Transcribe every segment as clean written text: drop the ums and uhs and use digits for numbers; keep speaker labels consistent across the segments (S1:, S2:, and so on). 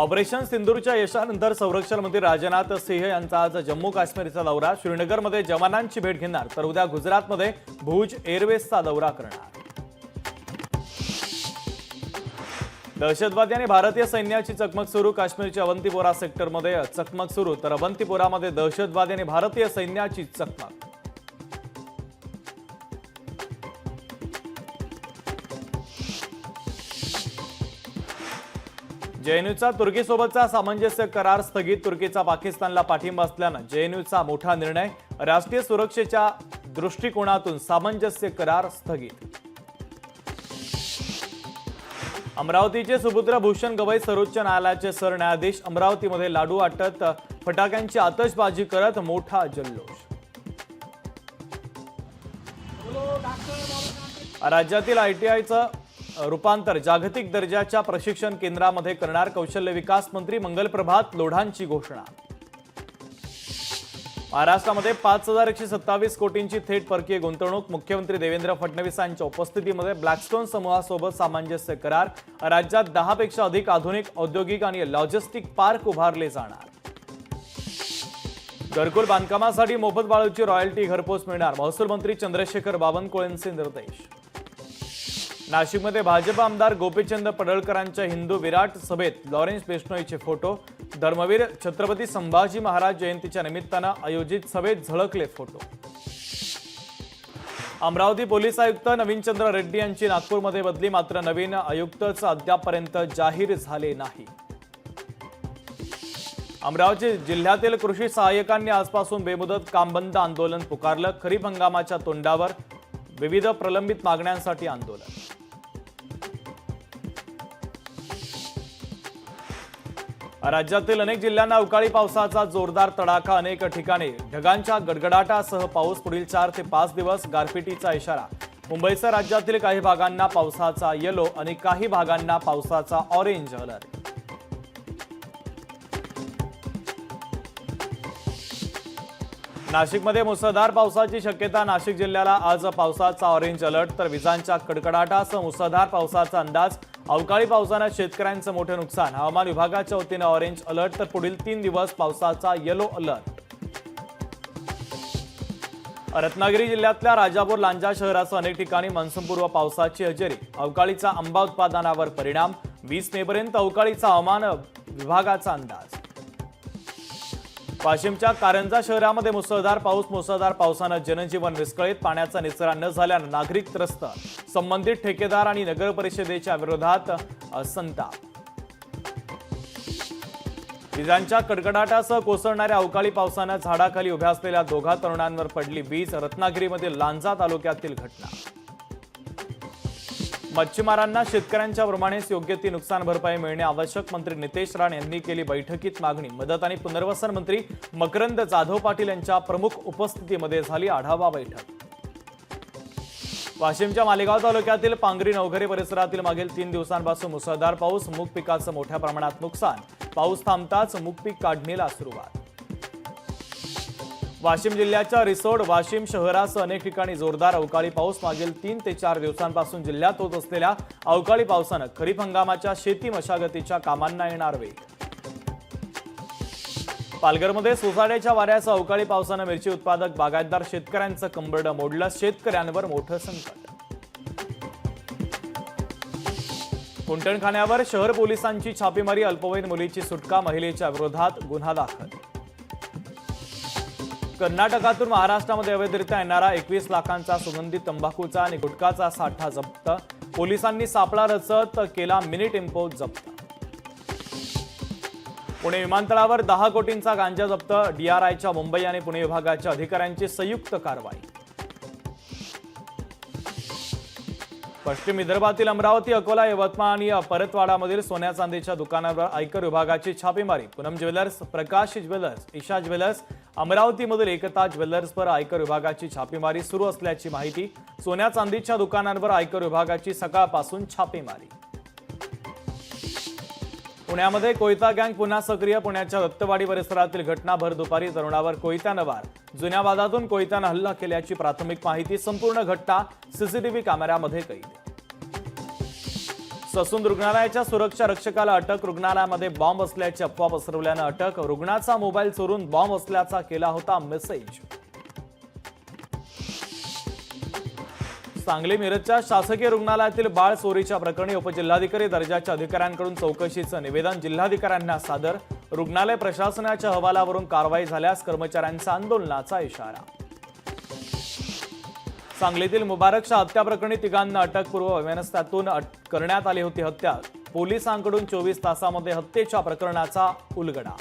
S1: Operation सिंदूरच्या यशानंतर संरक्षण मंत्री राजनाथ सिंह यांचा आज जम्मू काश्मीरचा दौरा. श्रीनगरमध्ये जवानांची भेट घेणार तर उद्या गुजरातमध्ये भुज एअरवेजचा दौरा करणार. दहशतवादी आणि भारतीय सैन्याची चकमक सुरू. काश्मीरच्या अवंतीपोरा सेक्टरमध्ये चकमक सुरू तर अवंतीपोरामध्ये दहशतवादी आणि भारतीय सैन्याची चकमक. जेएनयूचा तुर्कीसोबतचा सामंजस्य करार स्थगित. तुर्कीचा पाकिस्तानला पाठिंबा असल्यानं जेएनयूचा मोठा निर्णय. राष्ट्रीय सुरक्षेच्या दृष्टिकोनातून सामंजस्य करार स्थगित. अमरावतीचे सुपुत्र भूषण गवई सर्वोच्च न्यायालयाचे सरन्यायाधीश. अमरावतीमध्ये लाडू वाटत फटाक्यांची आतषबाजी करत मोठा जल्लोष. राज्यातील आयटीआयचं रूपांतर जागतिक दर्जाच्या प्रशिक्षण केंद्रामध्ये करणार. कौशल्य विकास मंत्री मंगलप्रभात लोढांची घोषणा. महाराष्ट्रामध्ये 5127 कोटींची थेट परकीय गुंतवणूक. मुख्यमंत्री देवेंद्र फडणवीसांच्या उपस्थितीमध्ये ब्लॅकस्टोन समूहासोबत सामंजस्य करार. राज्यात 10 पेक्षा अधिक आधुनिक औद्योगिक आणि लॉजिस्टिक पार्क उभारले जाणार. घरकुल बांधकामासाठी मोफत वाळूची रॉयल्टी घरपोच मिळणार. महसूल मंत्री चंद्रशेखर बावनकुळेंचे निर्देश. नाशिकमध्ये भाजप आमदार गोपीचंद पडळकरांच्या हिंदू विराट सभेत लॉरेन्स बिश्नोईचे फोटो. धर्मवीर छत्रपती संभाजी महाराज जयंतीच्या निमित्तानं आयोजित सभेत झळकले फोटो. अमरावती पोलीस आयुक्त नवीनचंद्र रेड्डी यांची नागपूरमध्ये बदली. मात्र नवीन आयुक्तच अद्यापपर्यंत जाहीर झाले नाही. अमरावती जिल्ह्यातील कृषी सहाय्यकांनी आजपासून बेमुदत कामबंद आंदोलन पुकारलं. खरीप हंगामाच्या तोंडावर विविध प्रलंबित मागण्यांसाठी आंदोलन. राज्यातील अनेक जिल्ह्यांना अवकाळी पावसाचा जोरदार तडाखा. अनेक ठिकाणी ढगांच्या गडगडाटासह पाऊस. पुढील 4 ते 5 दिवस गारपिटीचा इशारा. मुंबईसह राज्यातील काही भागांना पावसाचा येलो आणि काही भागांना पावसाचा ऑरेंज अलर्ट. नाशिकमध्ये मुसळधार पावसाची शक्यता. नाशिक जिल्ह्याला आज पावसाचा ऑरेंज अलर्ट तर विजांच्या कडकडाटासह मुसळधार पावसाचा अंदाज. अवकाळी पावसानं शेतकऱ्यांचं मोठं नुकसान. हवामान विभागाच्या वतीनं ऑरेंज अलर्ट तर पुढील 3 दिवस पावसाचा येलो अलर्ट. रत्नागिरी जिल्ह्यातल्या राजापूर लांजा शहरासह अनेक ठिकाणी मान्सूनपूर्व पावसाची हजेरी. अवकाळीचा आंबा उत्पादनावर परिणाम. 20 मेपर्यंत अवकाळीचा हवामान विभागाचा अंदाज. वाशिमच्या कारंजा शहरामध्ये मुसळधार पाऊस. मुसळधार पावसानं जनजीवन विस्कळीत. पाण्याचा निचरा न झाल्यानं नागरिक त्रस्त. संबंधित ठेकेदार आणि नगर परिषदेच्या विरोधात संताप. विजांच्या कडकडाटासह कोसळणाऱ्या अवकाळी पावसानं झाडाखाली उभ्या असलेल्या 2 तरुणांवर पडली वीज. रत्नागिरीमधील लांजा तालुक्यातील घटना. मच्छीमारांना शेतकऱ्यांच्या प्रमाणेच योग्य ती नुकसान भरपाई मिळणे आवश्यक. मंत्री नितेश राणे यांनी केली बैठकीत मागणी. मदत आणि पुनर्वसन मंत्री मकरंद जाधव पाटील यांच्या प्रमुख उपस्थितीमध्ये झाली आढावा बैठक. वाशिमच्या मालेगाव तालुक्यातील पांगरी नवघरे परिसरातील मागील 3 दिवसांपासून मुसळधार पाऊस. मूग पिकाचं मोठ्या प्रमाणात नुकसान. पाऊस थांबताच मूग पीक काढणीला सुरुवात. वाशिम जिल्ह्याच्या रिसोड वाशिम शहरासह अनेक ठिकाणी जोरदार अवकाळी पाऊस. मागील 3 ते 4 दिवसांपासून जिल्ह्यात होत असलेल्या अवकाळी पावसानं खरीप हंगामाच्या शेती मशागतीच्या कामांना येणार वेग. पालघरमध्ये सोसाट्याच्या वाऱ्यासह अवकाळी पावसानं मिरची उत्पादक बागायतदार शेतकऱ्यांचं कंबरडं मोडलं. शेतकऱ्यांवर मोठं संकट. कुंटणखान्यावर शहर पोलिसांची छापेमारी. अल्पवयीन मुलीची सुटका. महिलेच्या विरोधात गुन्हा दाखल. कर्नाटकातून महाराष्ट्रामध्ये अवैधरित्या येणारा 21 लाखांचा सुगंधित तंबाखूचा आणि गुटखाचा साठा जप्त. पोलिसांनी सापळा रचत केला मिनी टेम्पो जप्त. पुणे विमानतळावर 10 कोटींचा गांजा जप्त. डीआरआयच्या मुंबई आणि पुणे विभागाच्या अधिकाऱ्यांची संयुक्त कारवाई. पश्चिम विदर्भातील अमरावती, अकोला, यवतमाळ आणि परतवाडामधील सोन्या चांदीच्या दुकानांवर आयकर विभागाची छापेमारी. पूनम ज्वेलर्स, प्रकाश ज्वेलर्स, ईशा ज्वेलर्स, अमरावतीमधील एकता ज्वेलर्सवर आयकर विभागाची छापेमारी सुरू असल्याची माहिती. सोन्या चांदीच्या दुकानांवर आयकर विभागाची सकाळपासून छापेमारी. पुण्यामध्ये कोयता गँग पुन्हा सक्रिय. पुण्याच्या दत्तवाडी परिसरातील घटना. भर दुपारी तरुणावर कोयत्यानं वार. जुन्या वादातून कोयत्यानं हल्ला केल्याची प्राथमिक माहिती. संपूर्ण घटना सीसीटीव्ही कॅमेऱ्यामध्ये कैद. ससून रुग्णालयाच्या सुरक्षा रक्षकाला अटक. रुग्णालयामध्ये बॉम्ब असल्याची अफवा पसरवल्यानं अटक. रुग्णाचा मोबाईल चोरून बॉम्ब असल्याचा केला होता मेसेज. सांगली मिरजच्या शासकीय रुग्णालयातील बाळ चोरीच्या प्रकरणी उपजिल्हाधिकारी दर्जाच्या अधिकाऱ्यांकडून चौकशीचं निवेदन जिल्हाधिकाऱ्यांना सादर. रुग्णालय प्रशासनाच्या अहवालावरून कारवाई झाल्यास कर्मचाऱ्यांचा आंदोलनाचा इशारा. सांगलीतील मुबारक शाह हत्या प्रकरणी तिघांना अटकपूर्व व्यवस्थेतून करण्यात आली होती हत्या. पोलिसांकडून 24 तासामध्ये हत्येच्या प्रकरणाचा उलगडा.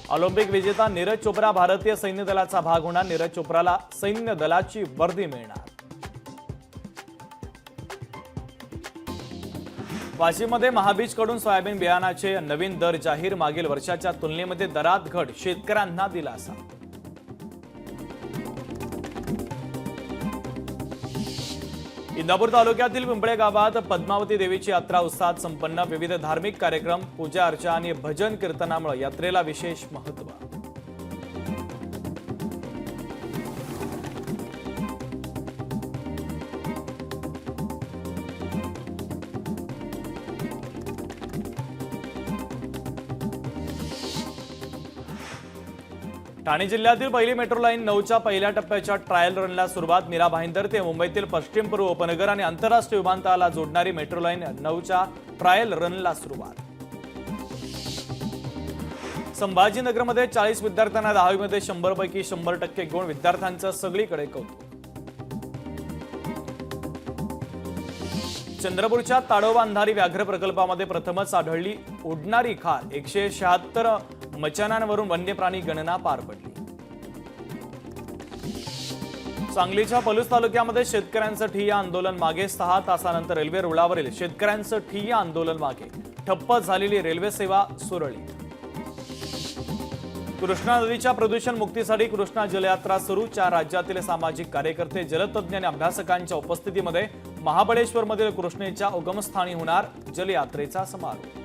S1: ऑलिम्पिक विजेता नीरज चोप्रा भारतीय सैन्य दलाचा भाग होणार. नीरज चोप्राला सैन्य दलाची वर्दी मिळणार. वाशिममध्ये महाबीजकडून सोयाबीन बियाणाचे नवीन दर जाहीर. मागील वर्षाच्या तुलनेमध्ये दरात घट, शेतकऱ्यांना दिलासा. इंदापूर तालुक्यातील पिंपळे गावात पद्मावती देवीची यात्रा उत्साहात संपन्न. विविध धार्मिक कार्यक्रम, पूजा अर्चा आणि भजन कीर्तनामुळे यात्रेला विशेष महत्त्व. ठाणे जिल्ह्यातील पहिली मेट्रो लाईन 9च्या पहिल्या टप्प्याच्या ट्रायल रनला सुरुवात. मीरा भाईंदर ते मुंबईतील पश्चिम पूर्व उपनगर आणि आंतरराष्ट्रीय विमानतळाला जोडणारी मेट्रो लाईन 9च्या ट्रायल रनला सुरुवात. संभाजीनगरमध्ये 40 विद्यार्थ्यांना 10वीमध्ये 100 पैकी 100% गुण. विद्यार्थ्यांचं सगळीकडे कौतुक. चंद्रपूरच्या ताडोबा अंधारी व्याघ्र प्रकल्पामध्ये प्रथमच आढळली उडणारी खार. 176 मचानांवरून वन्यप्राणी गणना पार पडली. सांगलीच्या पलूस तालुक्यामध्ये शेतकऱ्यांचं ठिय्या आंदोलन मागे. 6 तासानंतर रेल्वे रुळावरील शेतकऱ्यांचं ठिय्या आंदोलन मागे. ठप्प झालेली रेल्वे सेवा सुरळीत. कृष्णा नदीच्या प्रदूषण मुक्तीसाठी कृष्णा जलयात्रा सुरू. 4 राज्यातील सामाजिक कार्यकर्ते, जलतज्ञ आणि अभ्यासकांच्या उपस्थितीमध्ये महाबळेश्वरमधील कृष्णेच्या उगमस्थानी होणार जलयात्रेचा समारोप.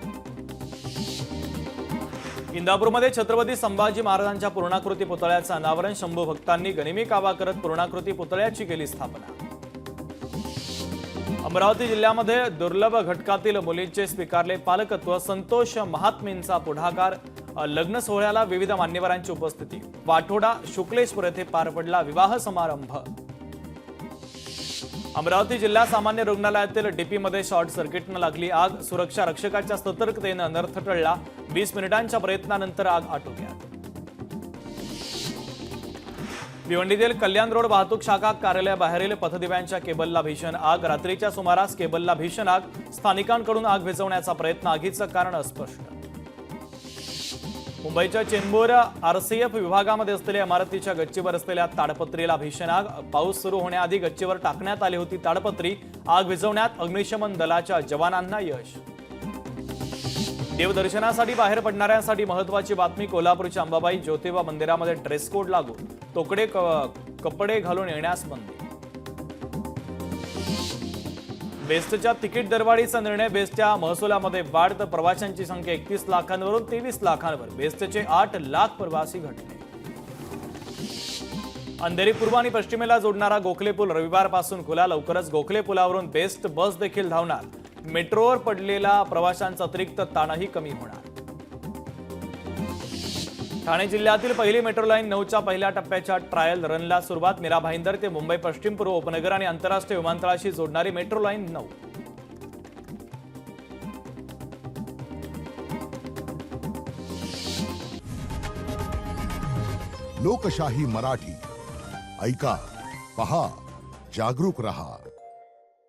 S1: इंदापूरमध्ये छत्रपती संभाजी महाराजांच्या पूर्णाकृती पुतळ्याचं अनावरण. शंभू भक्तांनी गनिमी कावा करत पूर्णाकृती पुतळ्याची केली स्थापना. अमरावती जिल्ह्यामध्ये दुर्लभ घटकातील मुलींचे स्वीकारले पालकत्व. संतोष महात्मेंचा पुढाकार. लग्न सोहळ्याला विविध मान्यवरांची उपस्थिती. वाठोडा शुक्लेश्वर येथे पार पडला विवाह समारंभ. अमरावती जिल्हा सामान्य रुग्णालयातील डीपीमध्ये शॉर्ट सर्किटनं लागली आग. सुरक्षा रक्षकाच्या सतर्कतेनं अनर्थ टळला. 20 मिनिटांच्या प्रयत्नानंतर आग आटोक्यात. भिवंडीतील कल्याण रोड वाहतूक शाखा कार्यालयाबाहेरील पथदिव्यांच्या केबलला भीषण आग. रात्रीच्या सुमारास केबलला भीषण आग. स्थानिकांकडून आग विझवण्याचा प्रयत्न. आगीचं कारण अस्पष्ट. मुंबईच्या चेंबूर आरसीएफ विभागामध्ये असलेल्या इमारतीच्या गच्चीवर असलेल्या ताडपत्रीला भीषण आग. पाऊस सुरू होण्याआधी गच्चीवर टाकण्यात आली होती ताडपत्री. आग विझवण्यात अग्निशमन दलाच्या जवानांना यश. देवदर्शनासाठी बाहेर पडणाऱ्यांसाठी महत्त्वाची बातमी. कोल्हापूरच्या अंबाबाई ज्योतिबा मंदिरामध्ये ड्रेस कोड लागू. तोकडे कपडे घालून येण्यास बंदी. बेस्टच्या तिकीट दरवाढीचा निर्णय. बेस्टच्या महसुलामध्ये वाढ. तर प्रवाशांची संख्या 31 लाखांवरून 23 लाखांवर. बेस्टचे 8 लाख प्रवासी घटले. अंधेरी पूर्व आणि पश्चिमेला जोडणारा गोखले पूल रविवारपासून खुला. लवकरच गोखले पुलावरून बेस्ट बस देखील धावणार. मेट्रोवर पडलेला प्रवाशांचा अतिरिक्त ताणही कमी होणार. ठाणे जिल्ह्यातील पहिली मेट्रो लाईन 9च्या पहिल्या टप्प्याच्या ट्रायल रनला सुरुवात. मीरा भाईंदर ते मुंबई पश्चिम पूर्व उपनगर आणि आंतरराष्ट्रीय विमानतळाशी जोडणारी मेट्रो लाईन 9.
S2: लोकशाही मराठी ऐका, पहा, जागरूक रहा.